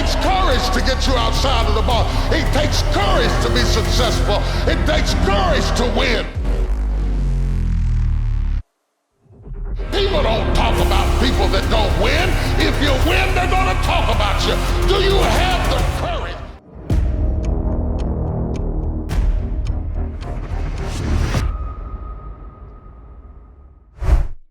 takes courage to get you outside of the box. It takes courage to be successful. It takes courage to win. People don't talk about people that don't win. If you win, they're going to talk about you. Do you have the courage?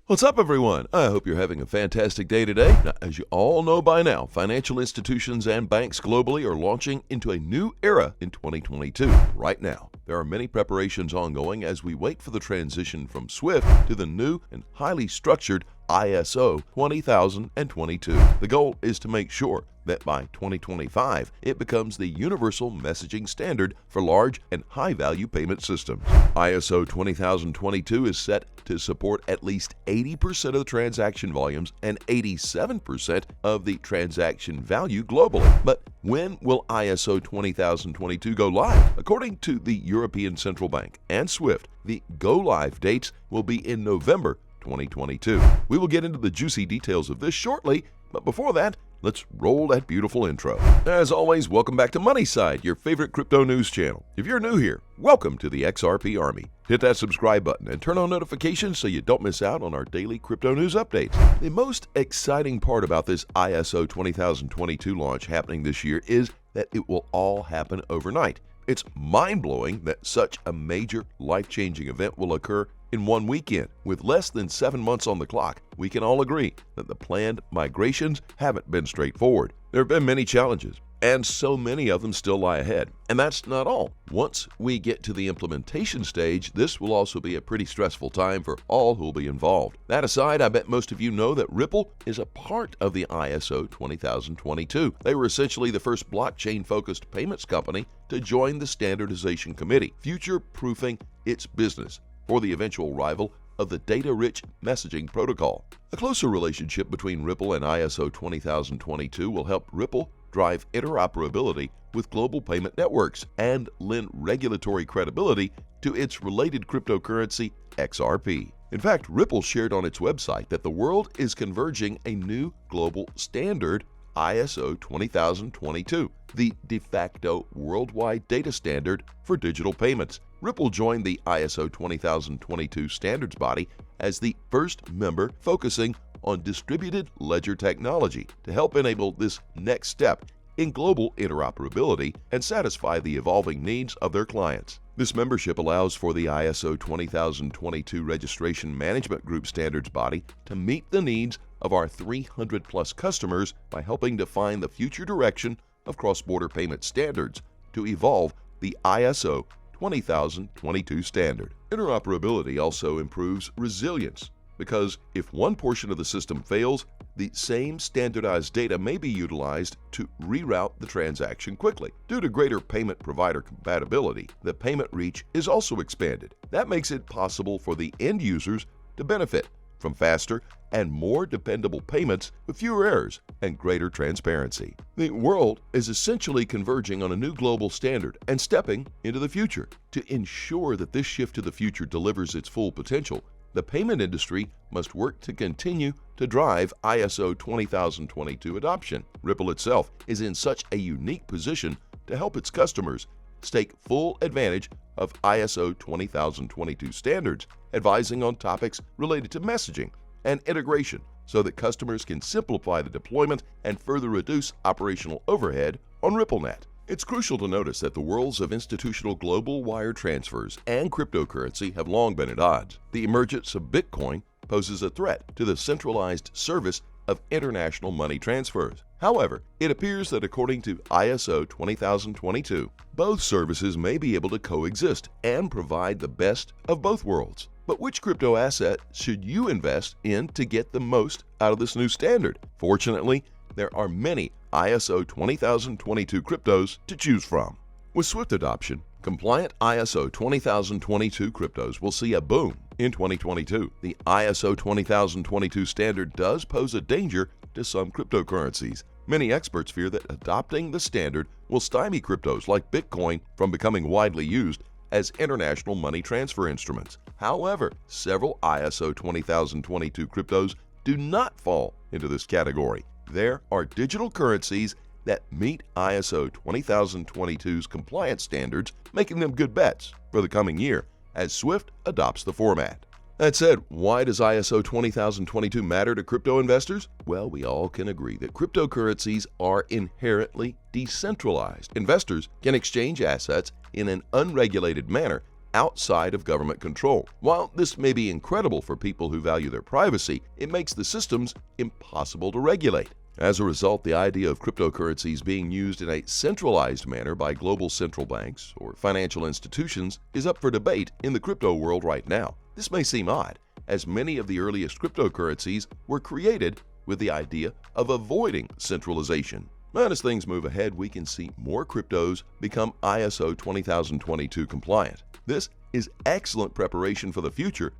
What's up, everyone? I hope you're having a fantastic day today. Now, as you all know by now, financial institutions and banks globally are launching into a new era in 2022. Right now, there are many preparations ongoing as we wait for the transition from SWIFT to the new and highly structured ISO20022. The goal is to make sure that by 2025, it becomes the universal messaging standard for large and high-value payment systems. ISO 20022 is set to support at least 80% of the transaction volumes and 87% of the transaction value globally. But when will ISO 20022 go live? According to the European Central Bank and SWIFT, the go-live dates will be in November 2022. We will get into the juicy details of this shortly, but before that, let's roll that beautiful intro. As always, welcome back to Moneyside, your favorite crypto news channel. If you're new here, welcome to the XRP Army. Hit that subscribe button and turn on notifications so you don't miss out on our daily crypto news updates. The most exciting part about this ISO 20022 launch happening this year is that it will all happen overnight. It's mind-blowing that such a major life-changing event will occur in one weekend. With less than 7 months on the clock, we can all agree that the planned migrations haven't been straightforward. There have been many challenges, and so many of them still lie ahead. And that's not all. Once we get to the implementation stage, this will also be a pretty stressful time for all who will be involved. That aside, I bet most of you know that Ripple is a part of the ISO 20022. They were essentially the first blockchain-focused payments company to join the standardization committee, future-proofing its business for the eventual arrival of the data-rich messaging protocol. A closer relationship between Ripple and ISO 20022 will help Ripple drive interoperability with global payment networks and lend regulatory credibility to its related cryptocurrency, XRP. In fact, Ripple shared on its website that the world is converging a new global standard, ISO 20022, the de facto worldwide data standard for digital payments. Ripple joined the ISO 20022 standards body as the first member focusing on distributed ledger technology to help enable this next step in global interoperability and satisfy the evolving needs of their clients. This membership allows for the ISO 20022 Registration Management Group standards body to meet the needs of our 300-plus customers by helping define the future direction of cross-border payment standards to evolve the ISO 20022 standard. Interoperability also improves resilience, because if one portion of the system fails, the same standardized data may be utilized to reroute the transaction quickly. Due to greater payment provider compatibility, the payment reach is also expanded. That makes it possible for the end users to benefit from faster and more dependable payments with fewer errors and greater transparency. The world is essentially converging on a new global standard and stepping into the future. To ensure that this shift to the future delivers its full potential, the payment industry must work to continue to drive ISO 20022 adoption. Ripple itself is in such a unique position to help its customers take full advantage of ISO 20022 standards, advising on topics related to messaging and integration so that customers can simplify the deployment and further reduce operational overhead on RippleNet. It's crucial to notice that the worlds of institutional global wire transfers and cryptocurrency have long been at odds. The emergence of Bitcoin poses a threat to the centralized service of international money transfers. However, it appears that according to ISO 20022, both services may be able to coexist and provide the best of both worlds. But which crypto asset should you invest in to get the most out of this new standard? Fortunately, there are many ISO 20022 cryptos to choose from. With swift adoption, compliant ISO 20022 cryptos will see a boom in 2022. The ISO 20022 standard does pose a danger to some cryptocurrencies. Many experts fear that adopting the standard will stymie cryptos like Bitcoin from becoming widely used as international money transfer instruments. However, several ISO 20022 cryptos do not fall into this category. There are digital currencies that meet ISO 20022's compliance standards, making them good bets for the coming year as SWIFT adopts the format. That said, why does ISO 20022 matter to crypto investors? Well, we all can agree that cryptocurrencies are inherently decentralized. Investors can exchange assets in an unregulated manner outside of government control. While this may be incredible for people who value their privacy, it makes the systems impossible to regulate. As a result, the idea of cryptocurrencies being used in a centralized manner by global central banks or financial institutions is up for debate in the crypto world right now. This may seem odd, as many of the earliest cryptocurrencies were created with the idea of avoiding centralization. But as things move ahead, we can see more cryptos become ISO 20022 compliant. This is excellent preparation for the future,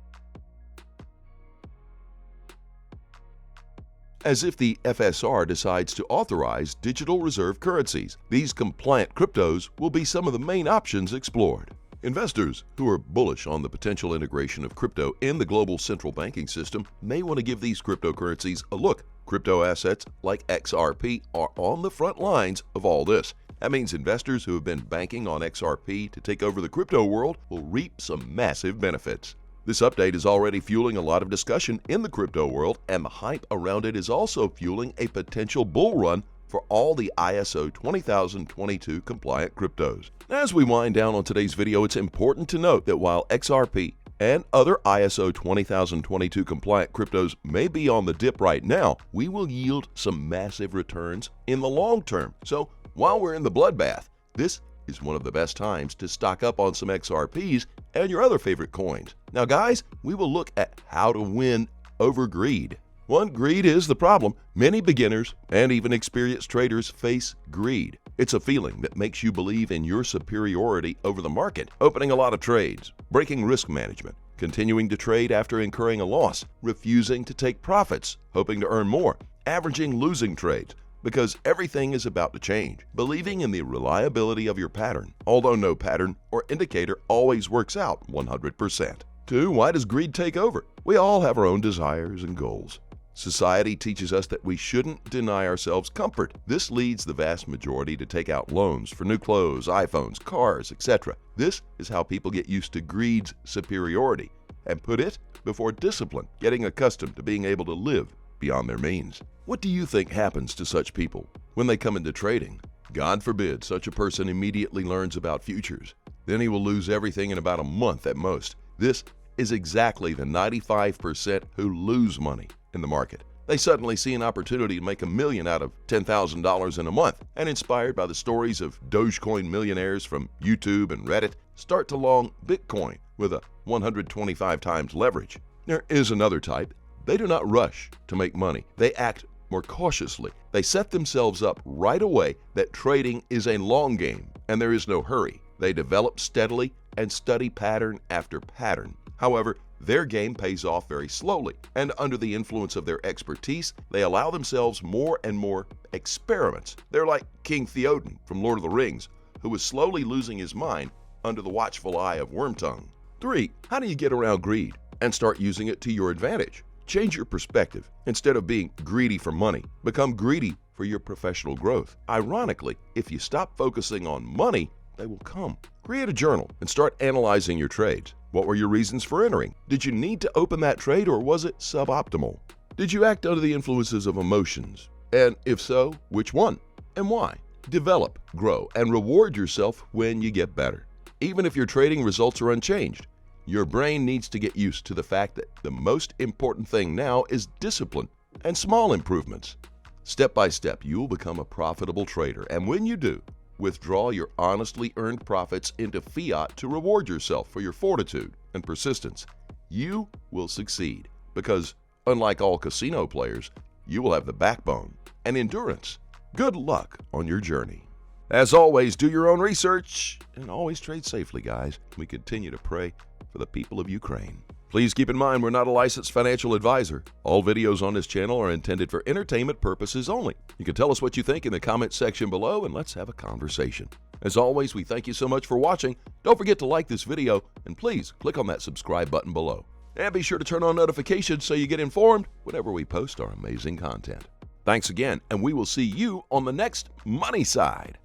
as if the FSR decides to authorize digital reserve currencies. These compliant cryptos will be some of the main options explored. Investors who are bullish on the potential integration of crypto in the global central banking system may want to give these cryptocurrencies a look. Crypto assets like XRP are on the front lines of all this. That means investors who have been banking on XRP to take over the crypto world will reap some massive benefits. This update is already fueling a lot of discussion in the crypto world, and the hype around it is also fueling a potential bull run for all the ISO 20022 compliant cryptos. As we wind down on today's video, it's important to note that while XRP and other ISO 20022 compliant cryptos may be on the dip right now, we will yield some massive returns in the long term. So while we're in the bloodbath, this is one of the best times to stock up on some XRPs and your other favorite coins. Now guys, we will look at how to win over greed. One, greed is the problem. Many beginners and even experienced traders face greed. It's a feeling that makes you believe in your superiority over the market, opening a lot of trades, breaking risk management, continuing to trade after incurring a loss, refusing to take profits, hoping to earn more, averaging losing trades, because everything is about to change, believing in the reliability of your pattern, although no pattern or indicator always works out 100%. 2, why does greed take over? We all have our own desires and goals. Society teaches us that we shouldn't deny ourselves comfort. This leads the vast majority to take out loans for new clothes, iPhones, cars, etc. This is how people get used to greed's superiority and put it before discipline, getting accustomed to being able to live beyond their means. What do you think happens to such people when they come into trading? God forbid such a person immediately learns about futures. Then he will lose everything in about a month at most. This is exactly the 95% who lose money in the market. They suddenly see an opportunity to make $1 million out of $10,000 in a month, and inspired by the stories of Dogecoin millionaires from YouTube and Reddit, start to long Bitcoin with a 125 times leverage. There is another type. They do not rush to make money. They act more cautiously. They set themselves up right away that trading is a long game and there is no hurry. They develop steadily and study pattern after pattern. However, their game pays off very slowly, and under the influence of their expertise, they allow themselves more and more experiments. They're like King Theoden from Lord of the Rings, who was slowly losing his mind under the watchful eye of Wormtongue. 3, how do you get around greed and start using it to your advantage? Change your perspective. Instead of being greedy for money, become greedy for your professional growth. Ironically, if you stop focusing on money, they will come. Create a journal and start analyzing your trades. What were your reasons for entering? Did you need to open that trade, or was it suboptimal? Did you act under the influences of emotions? And if so, which one and why? Develop, grow, and reward yourself when you get better. Even if your trading results are unchanged, your brain needs to get used to the fact that the most important thing now is discipline and small improvements. Step by step, you will become a profitable trader, and when you do, withdraw your honestly earned profits into fiat to reward yourself for your fortitude and persistence. You will succeed because, unlike all casino players, you will have the backbone and endurance. Good luck on your journey. As always, do your own research and always trade safely, guys. We continue to pray for the people of Ukraine. Please keep in mind, we're not a licensed financial advisor. All videos on this channel are intended for entertainment purposes only. You can tell us what you think in the comments section below, and let's have a conversation. As always, we thank you so much for watching. Don't forget to like this video, and please click on that subscribe button below. And be sure to turn on notifications so you get informed whenever we post our amazing content. Thanks again, and we will see you on the next Money Side.